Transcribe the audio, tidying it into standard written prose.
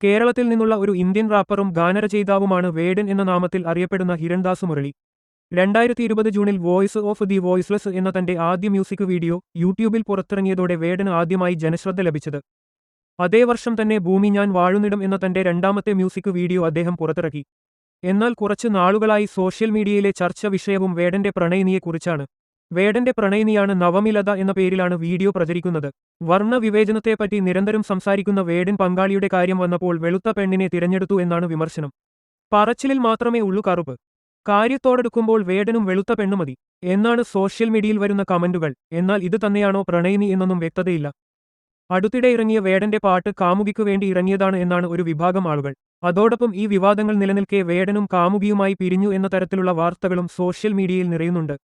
കേരളത്തിൽ നിന്നുള്ള ഒരു ഇന്ത്യൻ റാപ്പറും ഗാനരചയിതാവുമാണ് വേടൻ എന്ന നാമത്തിൽ അറിയപ്പെടുന്ന ഹിരൺദാസ് മുരളി. 2020 ജൂണിൽ വോയിസ് ഓഫ് ദി വോയിസ്ലെസ് എന്ന തന്റെ ആദ്യ മ്യൂസിക് വീഡിയോ യൂട്യൂബിൽ പുറത്തിറങ്ങിയതോടെ വേടന് ആദ്യമായി ജനശ്രദ്ധ ലഭിച്ചത്. അതേ വർഷം തന്നെ ഭൂമി ഞാൻ വാഴുന്നിടം എന്ന തന്റെ രണ്ടാമത്തെ മ്യൂസിക് വീഡിയോ അദ്ദേഹം പുറത്തിറക്കി. എന്നാൽ കുറച്ച് നാളുകളായി സോഷ്യൽ മീഡിയയിലെ ചർച്ച വിഷയവും വേടന്റെ പ്രണയിനിയെക്കുറിച്ചാണ്. വേടന്റെ പ്രണയിനിയാണ് നവമിലത എന്ന പേരിലാണ് വീഡിയോ പ്രചരിക്കുന്നത്. വർണ്ണ വിവേചനത്തെപ്പറ്റി നിരന്തരം സംസാരിക്കുന്ന വേടൻ പങ്കാളിയുടെ കാര്യം വന്നപ്പോൾ വെളുത്ത പെണ്ണിനെ തിരഞ്ഞെടുത്തു എന്നാണ് വിമർശനം. പറച്ചിലിൽ മാത്രമേ ഉള്ളൂ കറുപ്പ്. കാര്യത്തോടെടുക്കുമ്പോൾ വേടനും വെളുത്ത പെണ്ണു മതി എന്നാണ് സോഷ്യൽ മീഡിയയിൽ വരുന്ന കമന്റുകൾ. എന്നാൽ ഇത് തന്നെയാണോ പ്രണയിനി എന്നൊന്നും വ്യക്തതയില്ല. അടുത്തിടെ ഇറങ്ങിയ വേടന്റെ പാട്ട് കാമുകിക്കു വേണ്ടി ഇറങ്ങിയതാണ് എന്നാണ് ഒരു വിഭാഗം ആളുകൾ. അതോടൊപ്പം ഈ വിവാദങ്ങൾ നിലനിൽക്കെ വേടനും കാമുകിയുമായി പിരിഞ്ഞു എന്ന തരത്തിലുള്ള വാർത്തകളും സോഷ്യൽ മീഡിയയിൽ നിറയുന്നുണ്ട്.